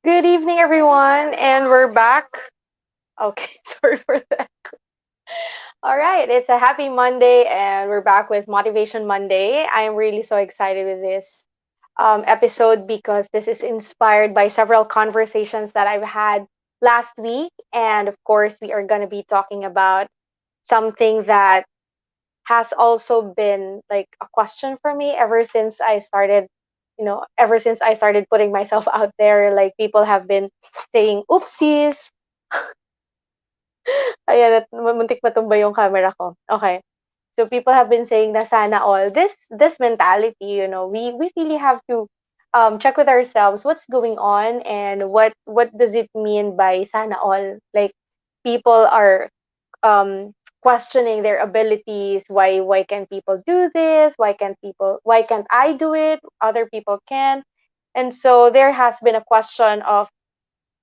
Good evening, everyone, and we're back. Okay, sorry for that. All right, it's a happy Monday, and we're back with Motivation Monday. I am really so excited with this episode because this is inspired by several conversations that I've had last week. And of course, we are going to be talking about something that has also been like a question for me ever since I started. Ever since I started putting myself out there, like people have been saying, oopsies, ayan, at muntik matumba yung camera ko. Okay. So people have been saying na sana all this mentality, we really have to check with ourselves what's going on and what does it mean by sana all? Like people are questioning their abilities. Why can people do this? Why can't I do it? Other people can. And so there has been a question of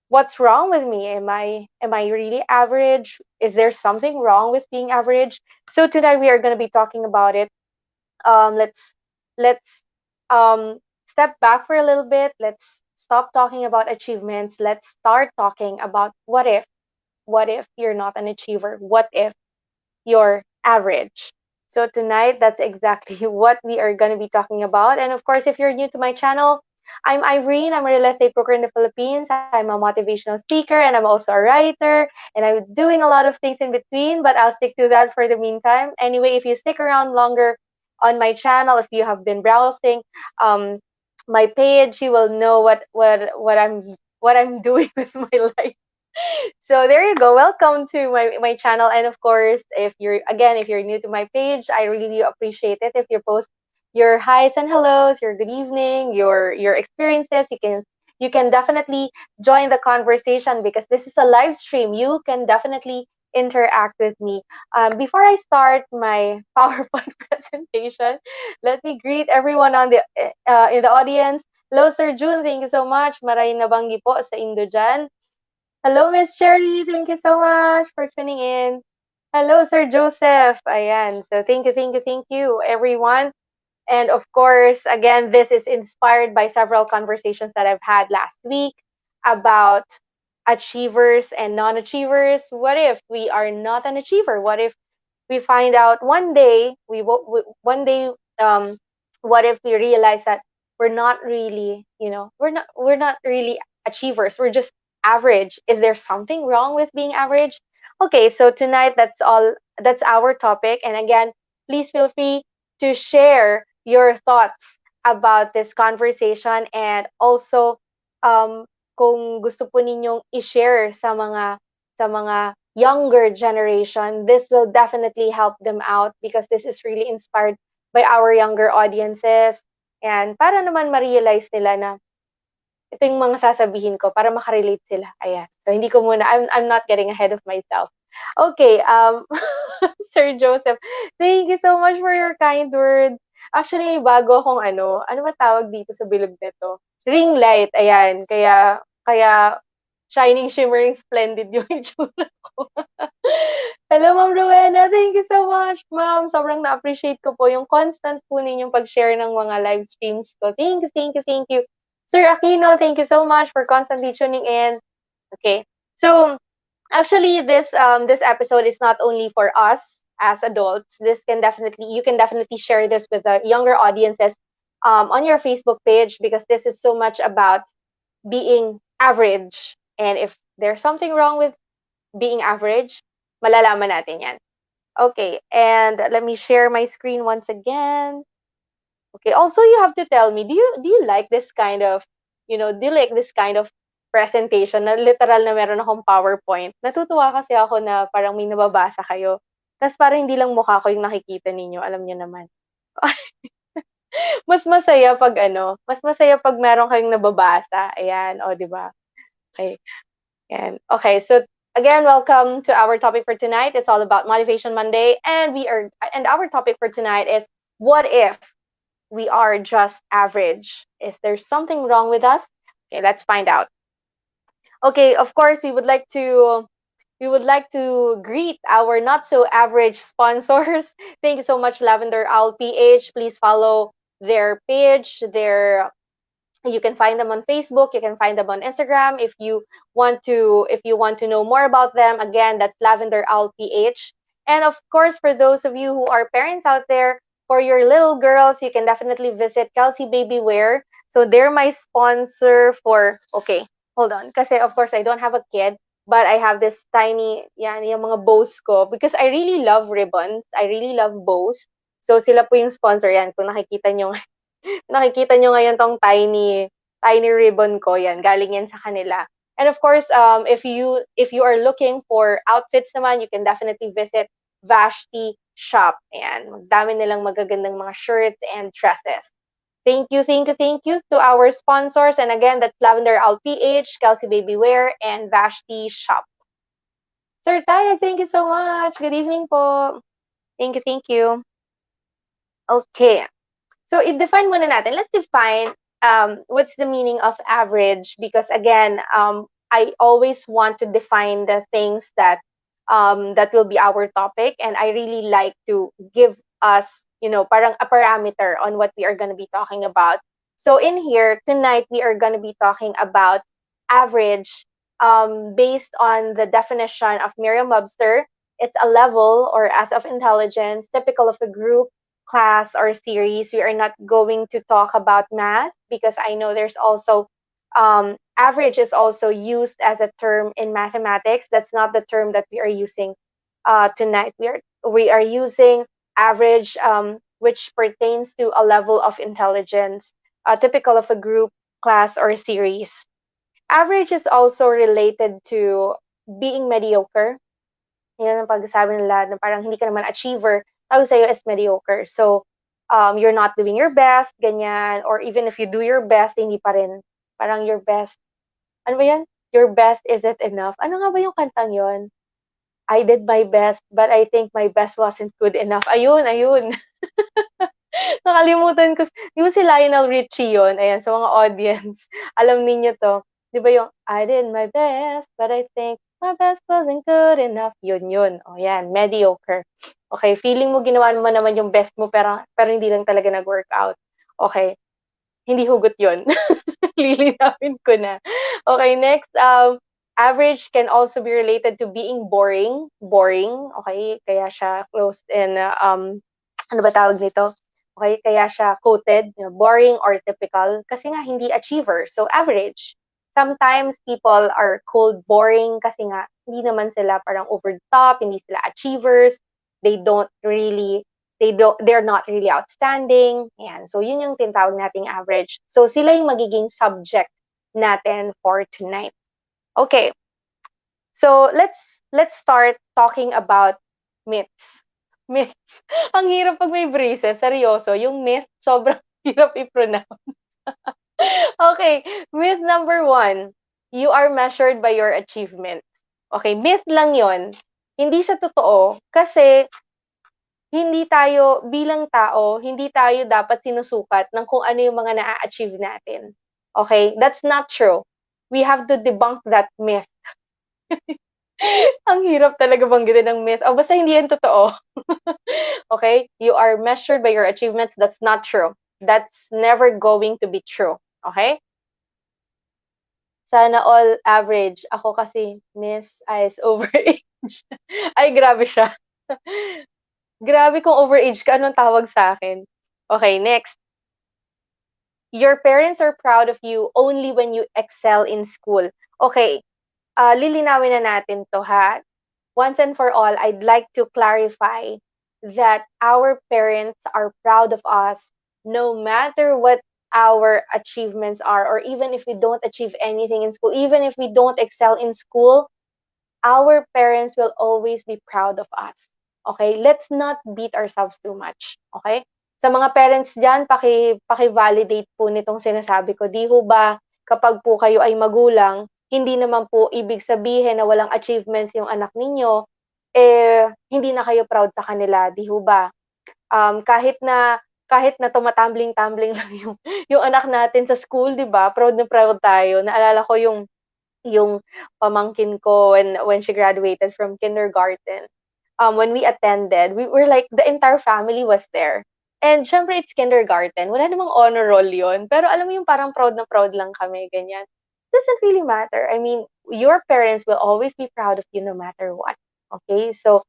what's wrong with me? Am I really average? Is there something wrong with being average? So tonight we are going to be talking about it. Let's step back for a little bit. Let's stop talking about achievements. Let's start talking about what if you're not an achiever? What if you're average? So tonight, that's exactly what we are going to be talking about. And of course, if you're new to my channel, I'm Irene. I'm a real estate broker in the Philippines. I'm a motivational speaker and I'm also a writer. And I'm doing a lot of things in between, but I'll stick to that for the meantime. Anyway, if you stick around longer on my channel, if you have been browsing um, my page, you will know what I'm doing with my life. So there you go. Welcome to my channel. And of course, if you're new to my page, I really appreciate it if you post your highs and hellos, your good evening, your experiences. You can definitely join the conversation because this is a live stream. You can definitely interact with me. Before I start my PowerPoint presentation, let me greet everyone in the audience. Hello, Sir June. Thank you so much. Maray nabanggi po sa Indo dyan. Hello, Miss Sherry. Thank you so much for tuning in. Hello, Sir Joseph. Ayan. So thank you, everyone. And of course, again, this is inspired by several conversations that I've had last week about achievers and non-achievers. What if we are not an achiever? What if we find out one day one day what if we realize that we're not really, we're not really achievers. We're just average. Is there something wrong with being average? Okay, so tonight that's our topic. And again, please feel free to share your thoughts about this conversation and also kung gusto po ninyong i-share sa mga younger generation, this will definitely help them out because this is really inspired by our younger audiences. And para naman ma-realize nila na ito yung mga sasabihin ko para makarelate sila. Ayan. So hindi ko muna, I'm not getting ahead of myself. Okay, Sir Joseph, thank you so much for your kind words. Actually, bago akong ano ba tawag dito sa bilog nito? Ring light, ayan. Kaya shining, shimmering, splendid yung itsura ko. Hello, Ma'am Rowena. Thank you so much, Ma'am. Sobrang na-appreciate ko po yung constant po ninyong pag-share ng mga live streams ko. Thank you, thank you, thank you. Sir Aquino, thank you so much for constantly tuning in. Okay. So, actually, this episode is not only for us as adults. You can definitely share this with the younger audiences on your Facebook page because this is so much about being average. And if there's something wrong with being average, malalaman natin yan. Okay, and let me share my screen once again. Okay, also you have to tell me, do you like this kind of, do you like this kind of presentation na literal na meron akong PowerPoint? Natutuwa kasi ako na parang may nababasa kayo. Tapos parang hindi lang mukha ko yung nakikita ninyo, alam niyo naman. Mas masaya pag meron kayong nababasa. Ayan, o, di ba? Okay. And okay, so again, welcome to our topic for tonight. It's all about Motivation Monday, and our topic for tonight is what if we are just average? Is there something wrong with us? Okay, let's find out. Okay, of course, we would like to greet our not so average sponsors. Thank you so much, Lavender Owl PH. Please follow their page, You can find them on Facebook, you can find them on Instagram. If you want to know more about them, again, that's Lavender Owl PH. And of course, for those of you who are parents out there, for your little girls, you can definitely visit Kelsey Baby Wear. So they're my sponsor for, okay, hold on. Kasi of course, I don't have a kid, but I have this tiny, yan, yung mga bows ko. Because I really love ribbons. I really love bows. So sila po yung sponsor yan. Kung nakikita nyo ngayon tong tiny tiny ribbon ko, yan, galing yan sa kanila. And of course, if you are looking for outfits naman, you can definitely visit Vashti Shop. Ayan, magdami nilang magagandang mga shirts and dresses. Thank you, thank you, thank you to our sponsors. And again, that's Lavender Owl PH, Kelsey Baby Wear, and Vashti Shop. Sir Tayag, thank you so much. Good evening po. Thank you, thank you. Okay. So, i-define muna natin. Let's define what's the meaning of average, because again, I always want to define the things that will be our topic, and I really like to give us, parang a parameter on what we are going to be talking about. So, in here tonight, we are going to be talking about average, based on the definition of Merriam-Webster. It's a level or as of intelligence typical of a group, class, or series. We are not going to talk about math, because I know there's also average is also used as a term in mathematics. That's not the term that we are using tonight. We are using average, which pertains to a level of intelligence, typical of a group, class, or series. Average is also related to being mediocre. Yan ang pagsasabi nila na parang hindi ka naman achiever, tawag sa'yo is mediocre. So, you're not doing your best, ganyan. Or even if you do your best, hindi pa rin. Parang your best, ano ba yan? Your best isn't enough. Ano nga ba yung kantang yon? I did my best, but I think my best wasn't good enough. Ayun, ayun. Nakalimutan ko. Di ba si Lionel Richie yun? Ayan, sa mga audience. Alam ninyo to. Di ba yung, I did my best, but I think my best wasn't good enough. Yun, yun. O yan, mediocre. Okay, feeling mo ginawa mo naman yung best mo, pero hindi lang talaga nag-workout. Okay, hindi hugot yun. Lilinawin ko na. Okay, next, average can also be related to being boring. Boring, okay? Kaya siya closed in, ano ba tawag nito? Okay, kaya siya quoted, boring or typical, kasi nga hindi achiever. So, average. Sometimes people are called boring kasi nga hindi naman sila parang over the top, hindi sila achievers. They don't really they're not really outstanding. Yan. So, yun yung tinatawag nating average. So, sila yung magiging subject natin for tonight. Okay. So, let's start talking about myths. Myths. Ang hirap pag may braces, seryoso. Yung myth, sobrang hirap i-pronounce. Okay, myth number 1. You are measured by your achievements. Okay, myth lang yon. Hindi siya totoo kasi hindi tayo, bilang tao, hindi tayo dapat sinusukat ng kung ano yung mga na-achieve natin. Okay? That's not true. We have to debunk that myth. Ang hirap talaga banggitin ng myth. O, basta hindi yan totoo. Okay? You are measured by your achievements. That's not true. That's never going to be true. Okay? Sana all average. Ako kasi, miss, eyes over age. Ay, grabe siya. Grabe kung overage ka, anong tawag sa akin? Okay, next. Your parents are proud of you only when you excel in school. Okay, lilinawin na natin to ha. Once and for all, I'd like to clarify that our parents are proud of us no matter what our achievements are, or even if we don't achieve anything in school, even if we don't excel in school, our parents will always be proud of us. Okay? Let's not beat ourselves too much. Okay? Sa mga parents dyan, paki-validate po nitong sinasabi ko. Di ho ba kapag po kayo ay magulang, hindi naman po ibig sabihin na walang achievements yung anak ninyo, hindi na kayo proud sa kanila. Di ho ba? Kahit na tumatambling-tambling lang yung anak natin sa school, 'di ba? Proud na proud tayo. Naalala ko yung pamangkin ko when she graduated from kindergarten. When we attended, we were like the entire family was there. And syempre, it's kindergarten. Wala namang honor roll yun. Pero alam mo yung parang proud na proud lang kami, ganyan. Doesn't really matter. I mean, your parents will always be proud of you no matter what. Okay? So,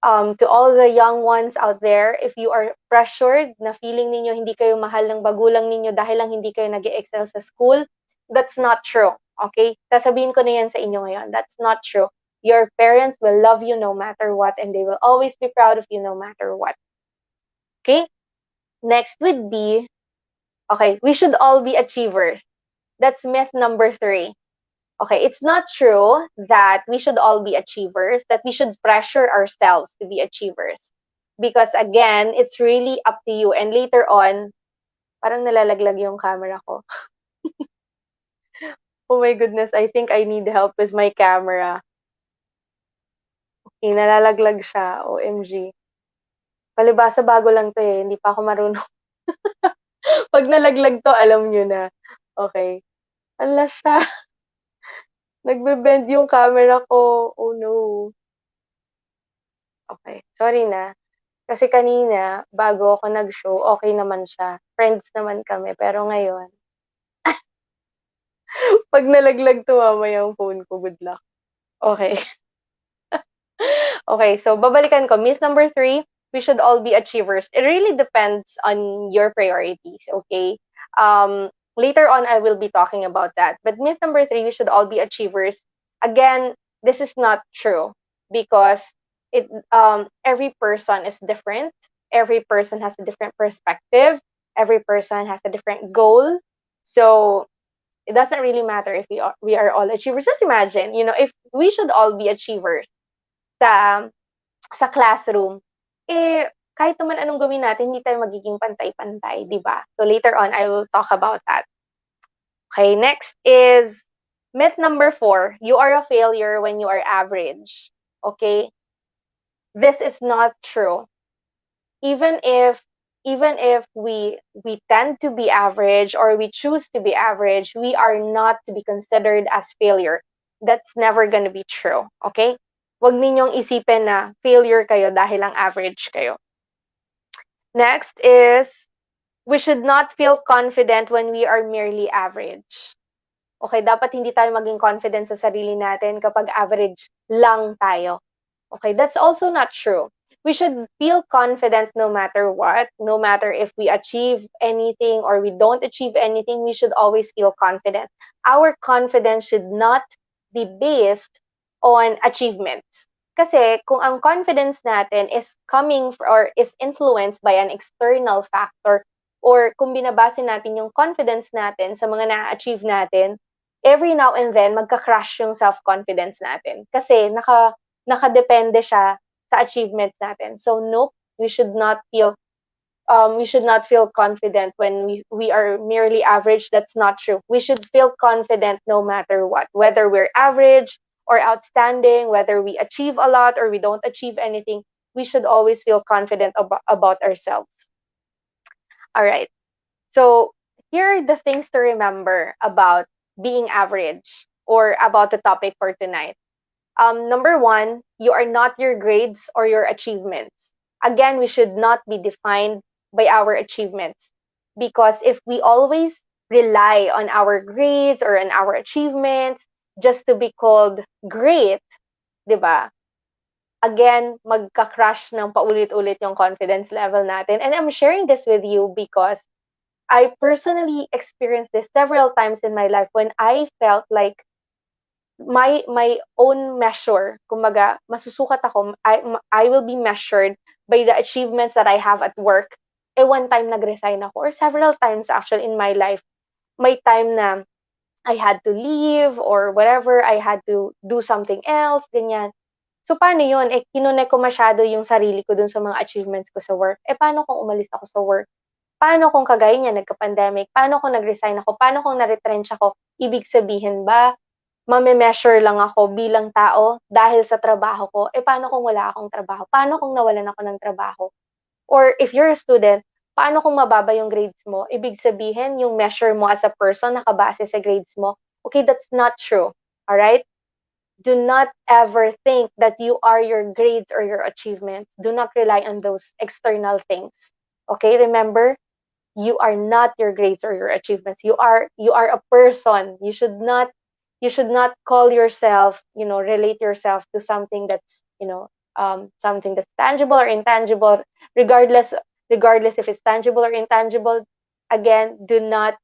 to all the young ones out there, if you are pressured na feeling ninyo hindi kayo mahal ng magulang ninyo dahil lang hindi kayo nag-excel sa school, that's not true. Okay? Sasabihin ko na yan sa inyo ngayon. That's not true. Your parents will love you no matter what, and they will always be proud of you no matter what. Okay? Next would be, okay, we should all be achievers. That's myth number 3. Okay, it's not true that we should all be achievers, that we should pressure ourselves to be achievers. Because again, it's really up to you. And later on, parang nalalaglag yung camera ko. Oh my goodness, I think I need help with my camera. Okay, nalalaglag siya. OMG. Palibasa bago lang to eh. Hindi pa ako marunong. Pag nalaglag to, alam nyo na. Okay. Ala siya. Nagbe-bend yung camera ko. Oh no. Okay. Sorry na. Kasi kanina, bago ako nag-show, okay naman siya. Friends naman kami. Pero ngayon, pag nalaglag to mamaya yung phone ko, good luck. Okay. Okay, so babalikan ko. Myth number 3, we should all be achievers. It really depends on your priorities, okay? Later on, I will be talking about that. But myth number 3, we should all be achievers. Again, this is not true because every person is different. Every person has a different perspective. Every person has a different goal. So it doesn't really matter if we are all achievers. Just imagine, if we should all be achievers sa sa classroom, eh, kahit naman anong gawin natin, hindi tayo magiging pantay-pantay, di ba? So later on, I will talk about that. Okay, next is myth number 4. You are a failure when you are average. Okay? This is not true. Even if we tend to be average or we choose to be average, we are not to be considered as failure. That's never gonna be true. Okay? Huwag ninyong isipin na failure kayo dahil lang average kayo. Next is, we should not feel confident when we are merely average. Okay, dapat hindi tayo maging confident sa sarili natin kapag average lang tayo. Okay, that's also not true. We should feel confident no matter what, no matter if we achieve anything or we don't achieve anything, we should always feel confident. Our confidence should not be based on achievements. Kasi kung ang confidence natin is coming or is influenced by an external factor, or kung binabase natin yung confidence natin sa mga na-achieve natin, every now and then, magka-crash yung self-confidence natin. Kasi nakadepende siya sa achievements natin. So, nope, we should not feel confident when we are merely average. That's not true. We should feel confident no matter what, whether we're average or outstanding, whether we achieve a lot or we don't achieve anything. We should always feel confident about ourselves. All right. So here are the things to remember about being average or about the topic for tonight. Number 1, you are not your grades or your achievements. Again, we should not be defined by our achievements, because if we always rely on our grades or on our achievements just to be called great, di ba? Again, magka-crash ng paulit-ulit yung confidence level natin. And I'm sharing this with you because I personally experienced this several times in my life when I felt like my own measure, kumbaga, masusukat ako, I will be measured by the achievements that I have at work. One time nag-resign ako, or several times actually in my life, may time na I had to leave or whatever, I had to do something else, ganyan. So, paano yun? Kinone ko masyado yung sarili ko dun sa mga achievements ko sa work. Paano kung umalis ako sa work? Paano kung kagaya niya, nagka-pandemic? Paano kung nag-resign ako? Paano kung na-retrench ako? Ibig sabihin ba, mame-measure lang ako bilang tao dahil sa trabaho ko? Paano kung wala akong trabaho? Paano kung nawalan ako ng trabaho? Or if you're a student, paano kung mababa yung grades mo? Ibig sabihin, yung measure mo as a person nakabase sa grades mo. Okay, that's not true. Alright? Do not ever think that you are your grades or your achievements. Do not rely on those external things. Okay, remember, you are not your grades or your achievements. You are a person. You should not call yourself, relate yourself to something that's, something that's tangible or intangible, regardless regardless if it's tangible or intangible. Again, do not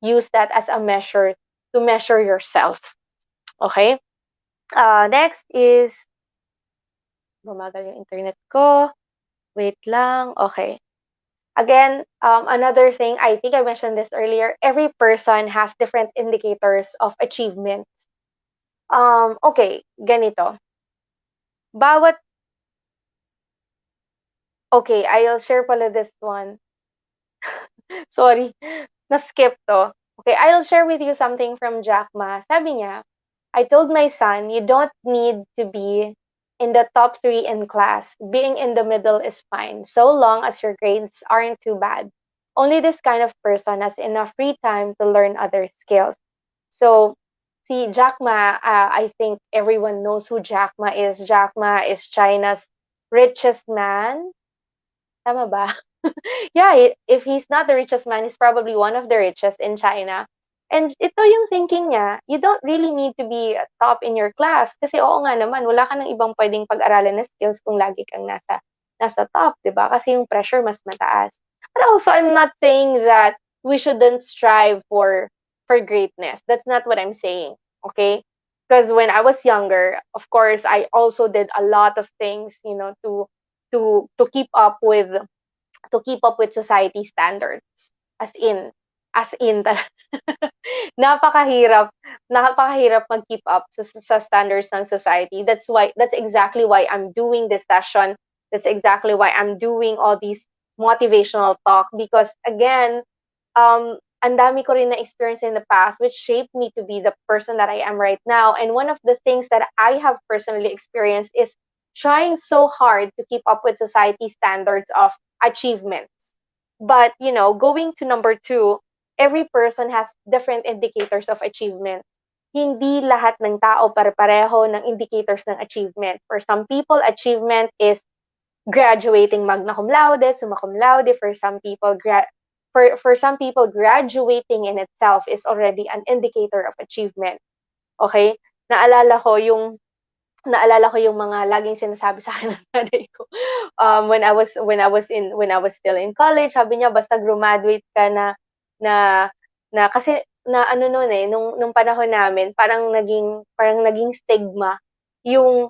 use that as a measure to measure yourself. Okay? Next is, bumagal yung internet ko. Wait lang. Okay. Again, another thing, I think I mentioned this earlier, every person has different indicators of achievements. Okay, ganito. Bawat, okay, I'll share pala this one. Sorry, na-skip to. Okay, I'll share with you something from Jack Ma. Sabi niya, I told my son, you don't need to be in the top three in class. Being in the middle is fine, so long as your grades aren't too bad. Only this kind of person has enough free time to learn other skills. So, see, Jack Ma, I think everyone knows who Jack Ma is. Jack Ma is China's richest man. Tama ba? Yeah, if he's not the richest man, he's probably one of the richest in China. And ito yung thinking niya, you don't really need to be top in your class. Kasi oo nga naman, wala ka ng ibang pwedeng pag-aralan na skills kung lagi kang nasa top, di ba? Kasi yung pressure mas mataas. But also, I'm not saying that we shouldn't strive for greatness. That's not what I'm saying, okay? Because when I was younger, of course, I also did a lot of things, to keep up with society standards. As in, napakahirap, napakahirap mag-keep up sa standards ng society. That's exactly why I'm doing this session. That's exactly why I'm doing all these motivational talk, because again, ang dami ko rin na experience in the past which shaped me to be the person that I am right now. And one of the things that I have personally experienced is trying so hard to keep up with society standards of achievements. But, going to number two, every person has different indicators of achievement. Hindi lahat ng tao pare-pareho ng indicators ng achievement. For some people, achievement is graduating magna cum laude, summa cum laude. For some people, graduating in itself is already an indicator of achievement. Okay? Naalala ko yung mga laging sinasabi sa akin ng nanay ko. When I was still in college, sabi niya basta graduate ka na na kasi na ano noon nung panahon namin parang naging stigma yung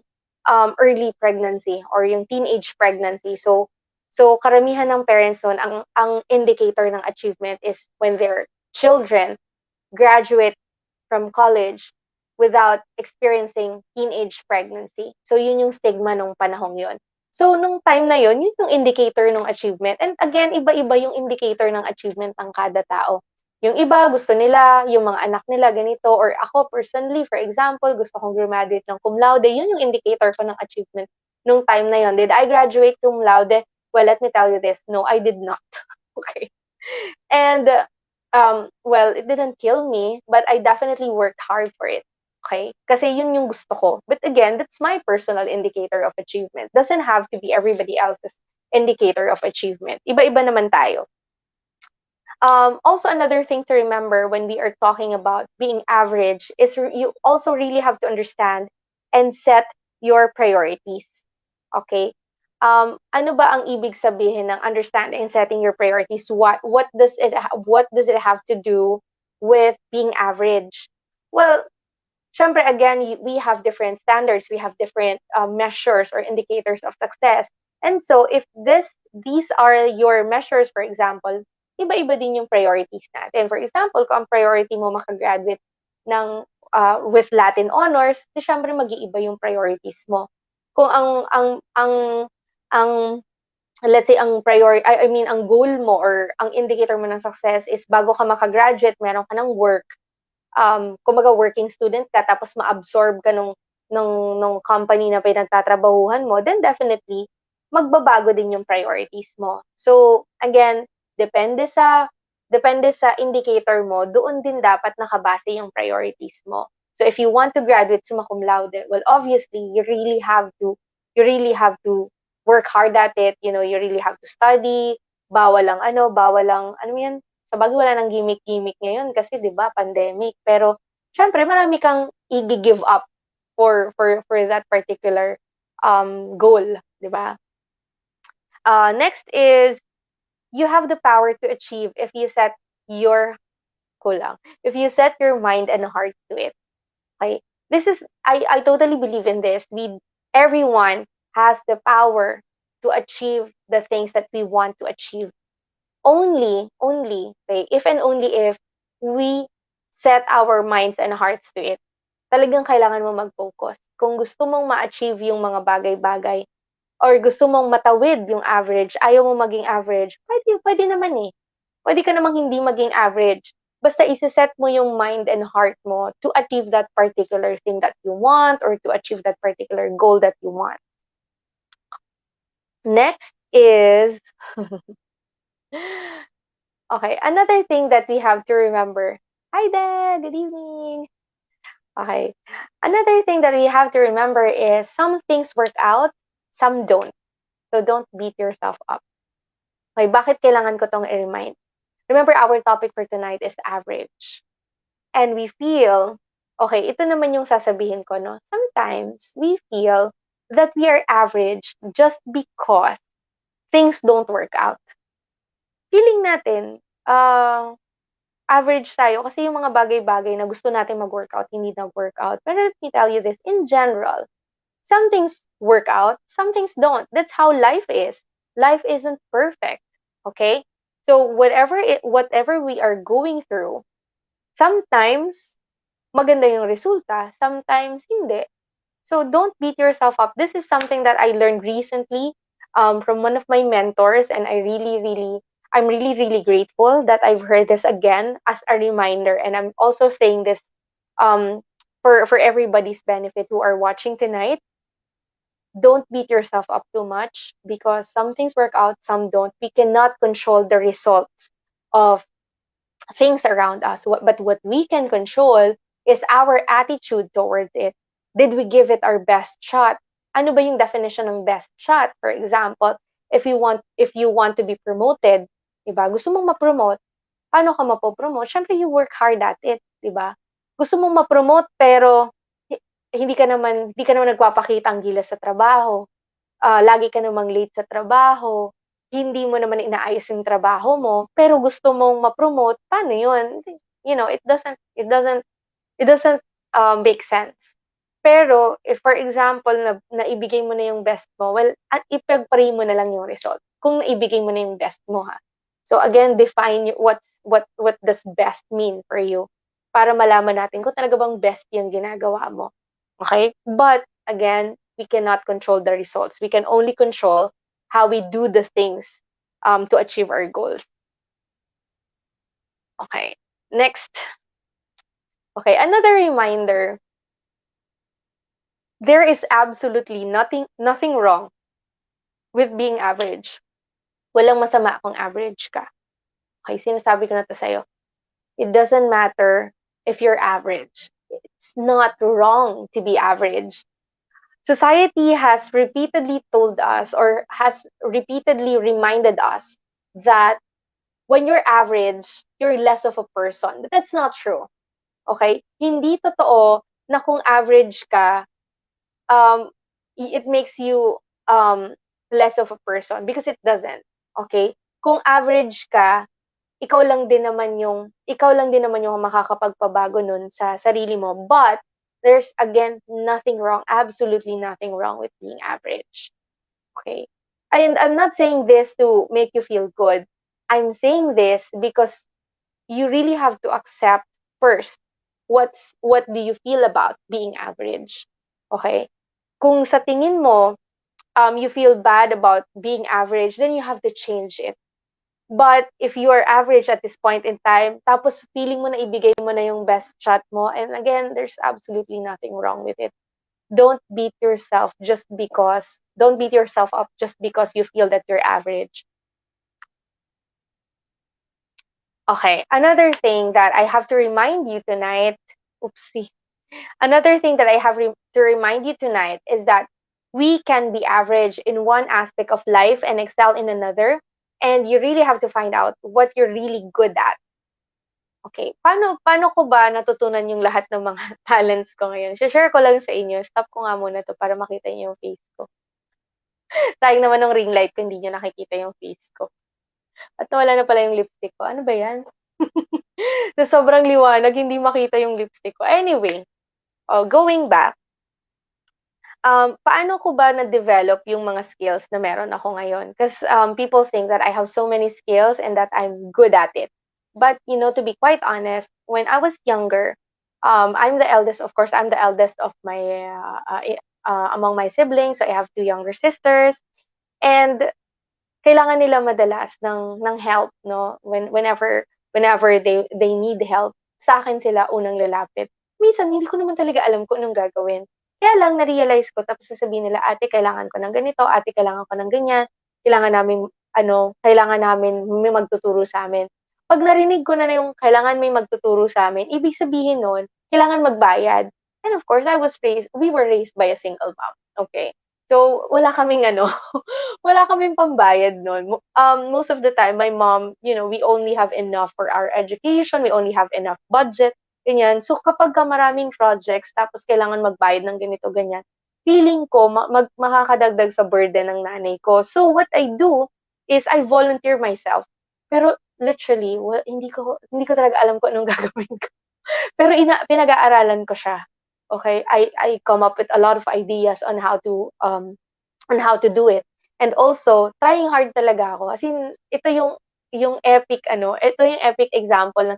early pregnancy or yung teenage pregnancy. So karamihan ng parents noon, ang indicator ng achievement is when their children graduate from college without experiencing teenage pregnancy. So, yun yung stigma nung panahong yun. So, nung time na yun yung indicator ng achievement. And again, iba-iba yung indicator ng achievement ng kada tao. Yung iba, gusto nila, yung mga anak nila ganito, or ako personally, for example, gusto kong graduate ng cum laude, yun yung indicator ko ng achievement nung time na yun. Did I graduate cum laude? Well, let me tell you this. No, I did not. Okay. And well, it didn't kill me, but I definitely worked hard for it. Okay? Kasi yun yung gusto ko. But again, that's my personal indicator of achievement. Doesn't have to be everybody else's indicator of achievement. Iba-iba naman tayo. Also, another thing to remember when we are talking about being average is you also really have to understand and set your priorities. Okay? Ano ba ang ibig sabihin ng understanding and setting your priorities? What does it have to do with being average? Well, syempre again, we have different standards, we have different measures or indicators of success. And so if these are your measures, for example, iba-iba din yung priorities natin. For example, kung ang priority mo makagraduate ng with Latin honors, di syempre mag-iiba yung priorities mo. Kung ang let's say ang ang goal mo or ang indicator mo ng success is bago ka makagraduate, meron ka ng work, kumbaga working student ka tapos ma-absorb ka nung company na pinagtatrabahuhan mo, then definitely magbabago din yung priorities mo. So again, depende sa indicator mo, doon din dapat nakabase yung priorities mo. So if you want to graduate summa cum laude, well obviously you really have to work hard at it, you really have to study, bawal ang ano, bawal ang ano yan, sabagay wala ng gimmick-gimmick ngayon kasi 'di ba pandemic. Pero syempre marami kang i-give up for that particular goal, 'di ba? Next is you have the power to achieve if you set your kulang. If you set your mind and heart to it. Okay? This is I totally believe in this. Everyone has the power to achieve the things that we want to achieve. Only, okay, if and only if we set our minds and hearts to it. Talagang kailangan mo mag-focus. Kung gusto mong ma-achieve yung mga bagay-bagay or gusto mong matawid yung average, ayaw mo maging average, pwede naman eh. Pwede ka namang hindi maging average. Basta isa-set mo yung mind and heart mo to achieve that particular thing that you want or to achieve that particular goal that you want. Next is, okay, another thing that we have to remember. Hi there, good evening. Okay. Another thing that we have to remember is some things work out, some don't. So don't beat yourself up. Okay, bakit kailangan ko tong i-remind? Remember, our topic for tonight is average. And we feel, okay, ito naman yung sasabihin ko, no? Sometimes we feel that we are average just because things don't work out. Feeling natin, average tayo kasi yung mga bagay-bagay na gusto natin mag-workout, hindi nag-workout. Pero let me tell you this, in general, some things work out, some things don't. That's how life is. Life isn't perfect, okay? So whatever we are going through, sometimes maganda yung resulta, sometimes hindi. So don't beat yourself up. This is something that I learned recently from one of my mentors, and I'm really, really grateful that I've heard this again as a reminder. And I'm also saying this um, for everybody's benefit who are watching tonight. Don't beat yourself up too much because some things work out, some don't. We cannot control the results of things around us. But what we can control is our attitude towards it. Did we give it our best shot? Ano ba yung definition ng best shot? For example, if you want to be promoted, 'di ba? Gusto mong ma-promote, paano ka mapopromote? Syempre you work hard at it, 'di ba? Gusto mong ma-promote pero hindi ka naman nagpapakita ang gilas sa trabaho, lagi ka namang late sa trabaho, hindi mo naman inaayos yung trabaho mo, pero gusto mong ma-promote, paano yun? You know, it doesn't make sense. Pero if for example na naibigay mo na yung best mo, well, at ipag-pray mo na lang yung result. Kung naibigay mo na yung best mo ha. So again, define what does best mean for you para malaman natin kung talaga bang best yung ginagawa mo. Okay? But again, we cannot control the results. We can only control how we do the things to achieve our goals. Okay. Next. Okay, another reminder. There is absolutely nothing wrong with being average. Walang masama kung average ka. Okay, sinasabi ko na to sa'yo. It doesn't matter if you're average. It's not wrong to be average. Society has repeatedly told us or has repeatedly reminded us that when you're average, you're less of a person. But that's not true. Okay? Hindi totoo na kung average ka, um, it makes you less of a person because it doesn't. Okay? Kung average ka, ikaw lang din naman yung makakapagpabago nun sa sarili mo. But there's again nothing wrong, absolutely nothing wrong with being average. Okay? And I'm not saying this to make you feel good. I'm saying this because you really have to accept first what do you feel about being average. Okay? Kung sa tingin mo you feel bad about being average, then you have to change it. But if you are average at this point in time, tapos feeling mo na ibigay mo na yung best shot mo, and again, there's absolutely nothing wrong with it. Don't beat yourself up just because you feel that you're average. Okay, another thing that I have to remind you tonight, oopsie. Another thing that I have to remind you tonight is that we can be average in one aspect of life and excel in another, And you really have to find out what you're really good at. Okay, paano ko ba natutunan yung lahat ng mga talents ko ngayon? Share ko lang sa inyo. Stop ko nga muna 'to para makita niyo yung face ko. Sayang naman ng ring light ko hindi niyo nakikita yung face ko. At nawala na pala yung lipstick ko. Ano ba 'yan? Sa sobrang liwanag hindi makita yung lipstick ko. Anyway, going back, paano ko ba na-develop yung mga skills na meron ako ngayon? Because people think that I have so many skills and that I'm good at it. But, to be quite honest, when I was younger, I'm the eldest, of course, I'm the eldest of among my siblings. So I have two younger sisters. And kailangan nila madalas ng help, no? Whenever they need help, sa akin sila unang lalapit. Minsan hindi ko naman talaga alam kung anong gagawin. Kaya lang na-realize ko tapos sasabihin nila, "Ate, kailangan ko ng ganito, ate, kailangan ko ng ganyan, kailangan namin may magtuturo sa'min." 'Pag narinig ko na yung kailangan may magtuturo sa'min, ibig sabihin nun, kailangan magbayad. And of course, we were raised by a single mom, okay? So, wala kaming wala kaming pambayad nun. Most of the time, my mom, we only have enough for our education, we only have enough budget, ganyan. So, kapagka maraming projects, tapos kailangan magbayad ng ganito, ganyan, feeling ko makakadagdag sa burden ng nanay ko. So, what I do is I volunteer myself. Pero literally, hindi ko talaga alam kung anong gagawin ko. Pero pinag-aaralan ko siya. Okay? I come up with a lot of ideas on how to do it. And also, trying hard talaga ako. As in, ito yung epic example na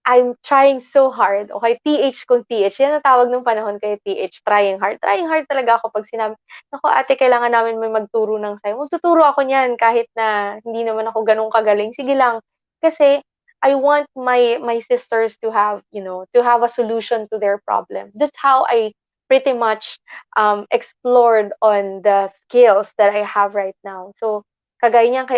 I'm trying so hard. Okay, TH kung TH. Yan ang tawag nung panahon ko, TH, trying hard. Trying hard talaga ako pag sinabi, "Naku ate, kailangan namin may magturo ng sayo." Magtuturo ako niyan kahit na hindi naman ako gano'n kagaling. Sige lang. Kasi I want my sisters to have, to have a solution to their problem. That's how I pretty much explored on the skills that I have right now. So, kagaya niyan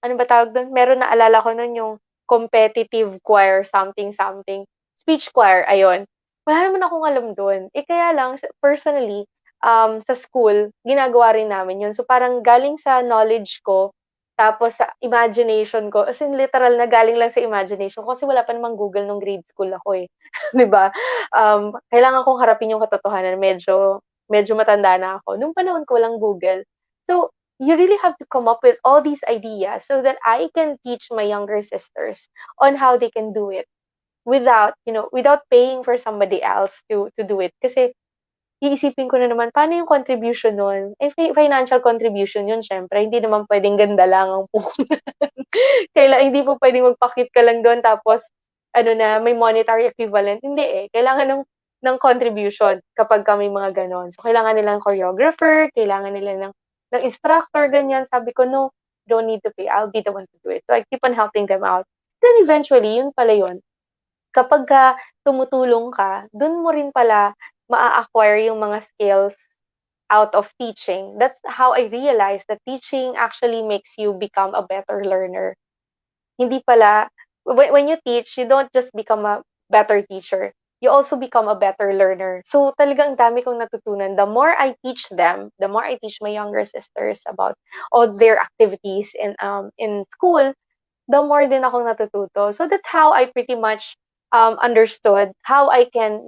ano ba tawag dun? Meron naalala ko nun yung competitive choir something something, speech choir, ayun. Wala naman akong alam dun. Eh, kaya lang personally, sa school ginagawa rin namin yun. So, parang galing sa knowledge ko, tapos sa imagination ko, as in literal na galing lang sa imagination ko kasi wala pa namang Google nung grade school ako, eh, 'di ba? Kailangan kong harapin yung katotohanan, medyo medyo matanda na ako. Nung panahon ko walang Google. So, you really have to come up with all these ideas so that I can teach my younger sisters on how they can do it without paying for somebody else to do it. Kasi iisipin ko na naman, paano yung contribution nun? Eh, financial contribution yun siyempre, hindi naman puwedeng ganda lang ang puhunan. Hindi po puwedeng magpa-cute ka lang dun tapos ano na, may monetary equivalent, hindi, eh. Kailangan ng contribution kapagka may mga gano'n. So, kailangan nila ng choreographer, kailangan nila ng instructor, ganyan. Sabi ko, "No, don't need to pay, I'll be the one to do it." So, I keep on helping them out. Then eventually, yun pala yun, kapagka tumutulong ka, dun mo rin pala maa-acquire yung mga skills out of teaching. That's how I realized that teaching actually makes you become a better learner. Hindi pala when you teach, you don't just become a better teacher, you also become a better learner. So, talagang dami kong natutunan. The more I teach them, the more I teach my younger sisters about all their activities in school, the more din akong natututo. So that's how I pretty much understood how I can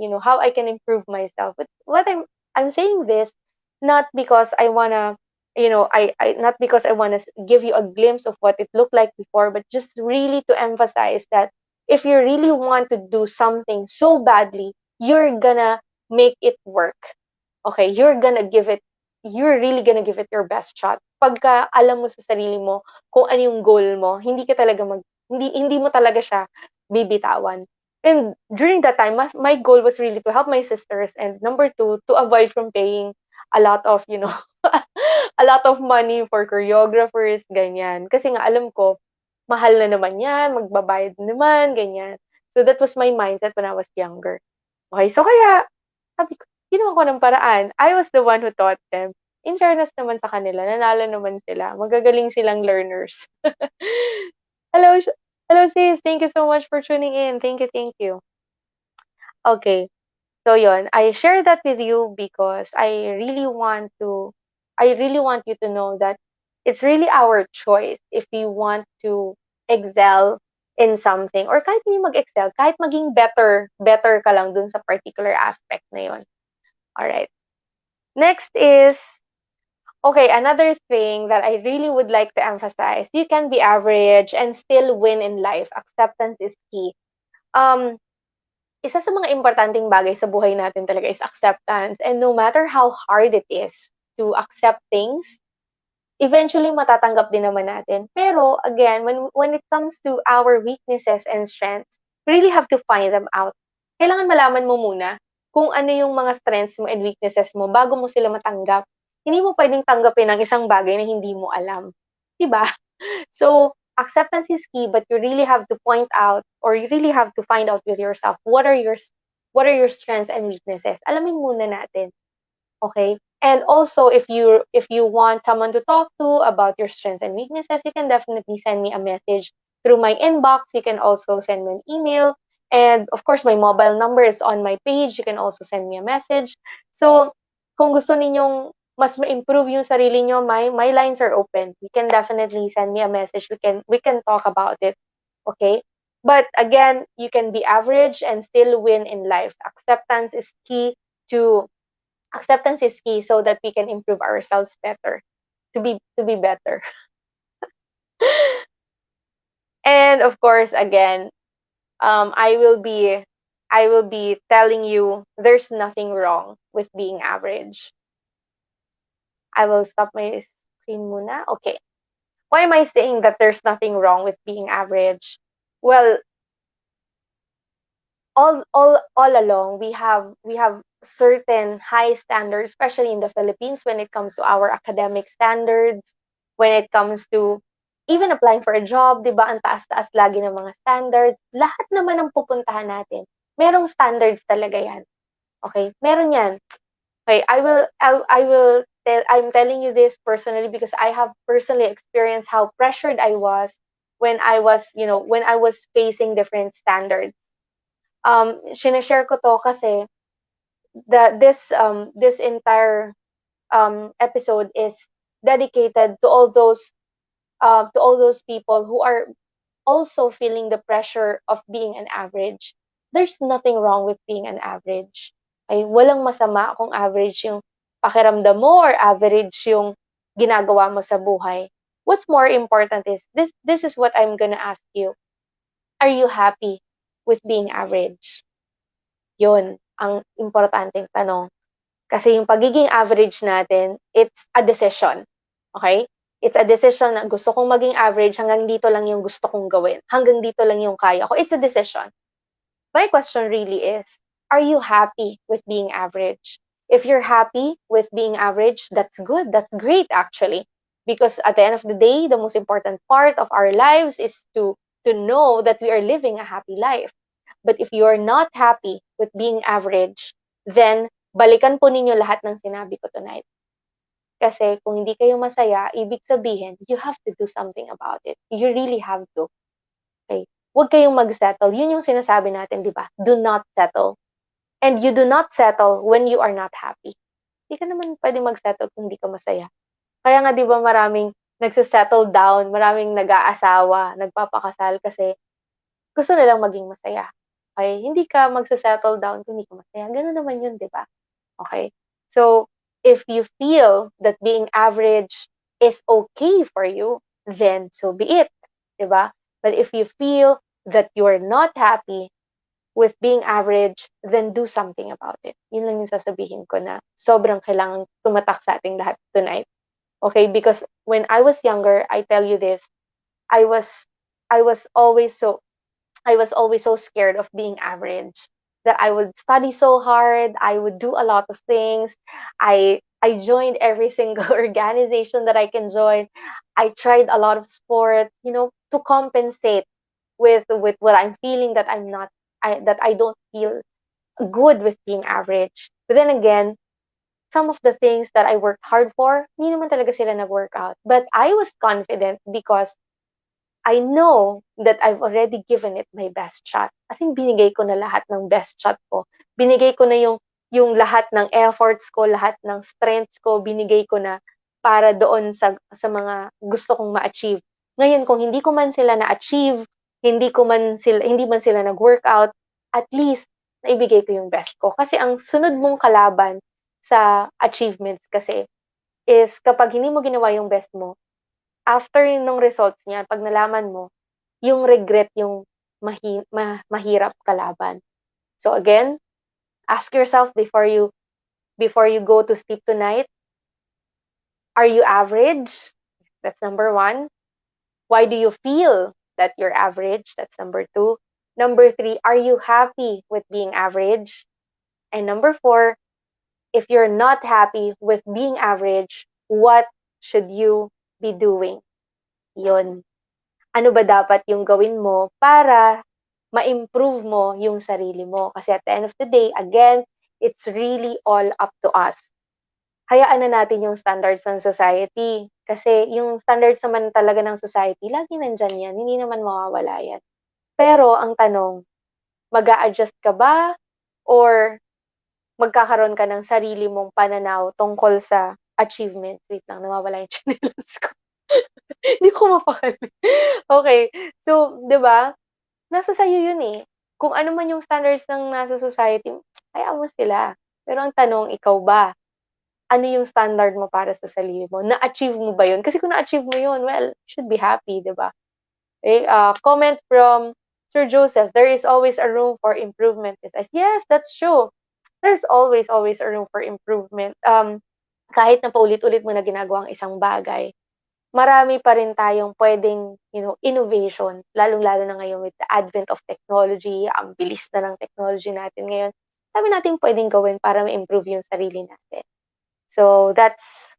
improve myself. But I'm saying this not because I wanna, I not because I wanna give you a glimpse of what it looked like before, but just really to emphasize that if you really want to do something so badly, you're gonna make it work. Okay, you're really gonna give it your best shot. Pagka alam mo sa sarili mo kung ano yung goal mo, hindi mo talaga siya bibitawan. And during that time, my goal was really to help my sisters, and number two, to avoid from paying a lot of, a lot of money for choreographers, ganyan. Kasi nga alam ko, mahal na naman yan, magbabayad na naman, ganyan. So that was my mindset when I was younger. Okay, so kaya sabi ko, ginawan ko ng paraan. I was the one who taught them. In fairness naman sa kanila, nanalo naman sila. Magagaling silang learners. Hello, hello sis. Thank you so much for tuning in. Thank you, thank you. Okay. So yon, I share that with you because I really want you to know that It's really our choice if we want to excel in something or kahit hindi mag-excel, kahit maging better ka lang dun sa particular aspect na yun. Alright. Next is, okay, another thing that I really would like to emphasize, you can be average and still win in life. Acceptance is key. Um, Isa sa mga importanteng bagay sa buhay natin talaga is acceptance. And no matter how hard it is to accept things, eventually matatanggap din naman natin. Pero again, when it comes to our weaknesses and strengths, we really have to find them out. Kailangan malaman mo muna kung ano yung mga strengths mo and weaknesses mo bago mo sila matanggap. Hindi mo pwedeng tanggapin ang isang bagay na hindi mo alam. 'Di ba? So, acceptance is key, but you really have to point out or you really have to find out with yourself what are your strengths and weaknesses. Alamin muna natin. Okay? And also if you want someone to talk to about your strengths and weaknesses, you can definitely send me a message through my inbox. You can also send me an email. And of course, my mobile number is on my page. You can also send me a message. So, kung gusto ninyong mas ma-improve yung sarili nyo, my lines are open. You can definitely send me a message. We can talk about it. Okay? But again, you can be average and still win in life. To Acceptance is key so that we can improve ourselves better, to be better. And of course, again, I will be telling you there's nothing wrong with being average. I will stop my screen muna. Okay. Why am I saying that there's nothing wrong with being average? Well, all along we have certain high standards, especially in the Philippines, when it comes to our academic standards, when it comes to even applying for a job, 'di ba? Ang taas-taas lagi ng mga standards. Lahat naman ng pupuntahan natin, merong standards talaga 'yan. Okay? Meron 'yan. Okay, I'm telling you this personally because I have personally experienced how pressured I was when I was facing different standards. Sinishare ko 'to kasi this entire episode is dedicated to all those people who are also feeling the pressure of being an average. There's nothing wrong with being an average. Ay walang masama kung average yung pakiramdam mo or average yung ginagawa mo sa buhay. What's more important is this is what I'm gonna ask you. Are you happy with being average? Yun ang importanteng tanong. Kasi yung pagiging average natin, it's a decision. Okay? It's a decision na gusto kong maging average, hanggang dito lang yung gusto kong gawin. Hanggang dito lang yung kaya ko. It's a decision. My question really is, are you happy with being average? If you're happy with being average, that's good. That's great, actually. Because at the end of the day, the most important part of our lives is to know that we are living a happy life. But if you are not happy with being average, then balikan po ninyo lahat ng sinabi ko tonight. Kasi kung hindi kayo masaya, ibig sabihin, you have to do something about it. You really have to. Okay? Huwag kayong mag-settle. Yun yung sinasabi natin, di ba? Do not settle. And you do not settle when you are not happy. Hindi ka naman pwede mag-settle kung hindi ka masaya. Kaya nga, di ba, maraming nagsisettle down, maraming nag-aasawa, nagpapakasal kasi gusto nilang maging masaya. Okay? Hindi ka magsisettle down kung hindi ka masaya. Ganun naman yun, di ba? Okay? So, if you feel that being average is okay for you, then so be it. Diba? But if you feel that you're not happy with being average, then do something about it. Yun lang yung sasabihin ko na sobrang kailangan tumatak sa ating lahat tonight. Okay? Because when I was younger, I tell you this, I was I was always so I was always so scared of being average that I would study so hard, I would do a lot of things. I joined every single organization that I can join. I tried a lot of sport, to compensate with what I'm feeling that I don't feel good with being average. But then again, some of the things that I worked hard for, hindi naman talaga sila nag-work out. But I was confident because I know that I've already given it my best shot. As in, binigay ko na lahat ng best shot ko. Binigay ko na yung lahat ng efforts ko, lahat ng strengths ko, binigay ko na. para doon sa mga gusto kong ma-achieve. Ngayon kung hindi ko man sila na-achieve, hindi man sila nag-workout, at least naibigay ko yung best ko. Kasi ang sunod mong kalaban sa achievements kasi is kapag hindi mo ginawa yung best mo, after nung results niya, pag nalaman mo, yung regret yung mahirap kalaban. So again, ask yourself before you go to sleep tonight, are you average? That's number one. Why do you feel that you're average? That's number two. Number three, are you happy with being average? And number four, if you're not happy with being average, what should you be doing? Yun. Ano ba dapat yung gawin mo para ma-improve mo yung sarili mo? Kasi at the end of the day, again, it's really all up to us. Hayaan na natin yung standards ng society. Kasi yung standards naman talaga ng society, lagi nandyan yan. Hindi naman mawawala yan. Pero ang tanong, mag-a-adjust ka ba? Or magkakaroon ka ng sarili mong pananaw tungkol sa achievement? Wait lang, nawawala yung chinelas ko. Hindi ko mapakali. Okay. So, di ba? Nasa sa'yo yun eh. Kung ano man yung standards ng nasa society, hayaan mo sila. Pero ang tanong, ikaw ba? Ano yung standard mo para sa sarili mo? Na-achieve mo ba yun? Kasi kung na-achieve mo yun, well, you should be happy, di ba? Okay, comment from Sir Joseph, there is always a room for improvement. Yes, that's true. There's always a room for improvement. Kahit na paulit-ulit mo na ginagawa ang isang bagay, marami pa rin tayong pwedeng, innovation, lalong-lalo na ngayon with the advent of technology, ang bilis na ng technology natin ngayon, dami natin pwedeng gawin para ma-improve yung sarili natin. So that's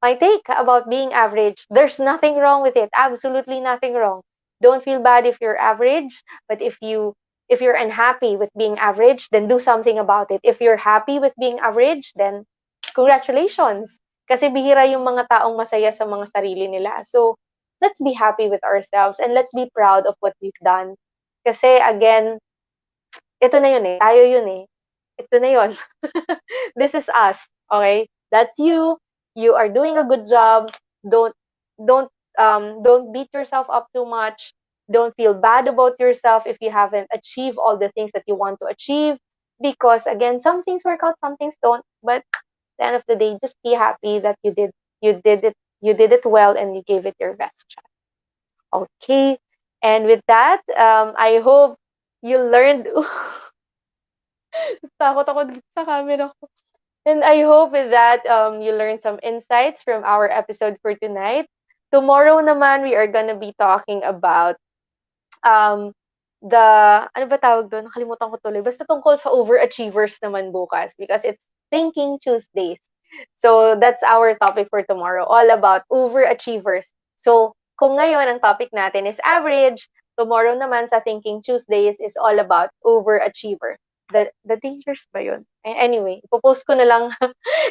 my take about being average. There's nothing wrong with it. Absolutely nothing wrong. Don't feel bad if you're average, but if you're unhappy with being average, then do something about it. If you're happy with being average, then congratulations. Kasi bihira yung mga taong masaya sa mga sarili nila. So, let's be happy with ourselves and let's be proud of what we've done. Kasi again, ito na yun eh. Tayo yun eh. Ito na yun. This is us. Okay? That's you. You are doing a good job. Don't don't don't beat yourself up too much. Don't feel bad about yourself if you haven't achieved all the things that you want to achieve. Because again, some things work out, some things don't. But at the end of the day, just be happy that you did it well and you gave it your best shot. Okay. And with that, I hope you learned. Takot ako dito sa camera ko. And I hope with that, you learned some insights from our episode for tonight. Tomorrow naman, we are gonna be talking about um, the, ano ba tawag doon? Nakalimutan ko tuloy. Basta tungkol sa overachievers naman bukas because it's Thinking Tuesdays. So that's our topic for tomorrow, all about overachievers. So kung ngayon ang topic natin is average, tomorrow naman sa Thinking Tuesdays is all about overachiever. The dangers ba yun? Anyway, ipopost ko na lang.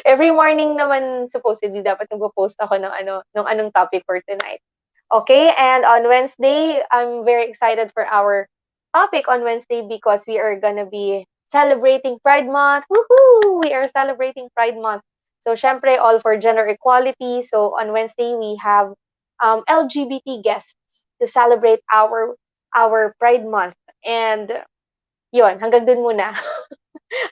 Every morning naman supposedly dapat nagpo-post ako ng anong topic for tonight. Okay, and on Wednesday, I'm very excited for our topic on Wednesday because we are gonna be celebrating Pride Month. Woohoo! We are celebrating Pride Month. So, syempre, all for gender equality. So, on Wednesday, we have LGBT guests to celebrate our Pride Month. And, yun, hanggang dun muna.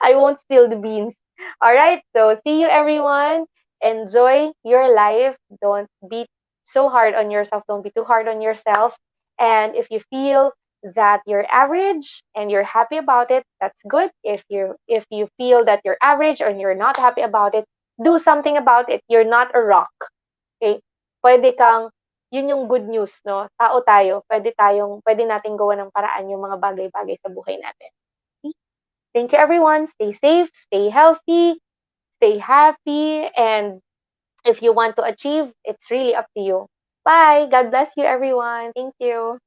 I won't spill the beans. All right, so see you everyone. Enjoy your life. Don't be so hard on yourself. Don't be too hard on yourself. And if you feel that you're average and you're happy about it, that's good. If you feel that you're average or you're not happy about it, do something about it. You're not a rock. Okay? Yun yung good news, no? Tao tayo. Pwede nating gawa ng paraan yung mga bagay-bagay sa buhay natin. Thank you, everyone. Stay safe, stay healthy, stay happy, and if you want to achieve, it's really up to you. Bye. God bless you, everyone. Thank you.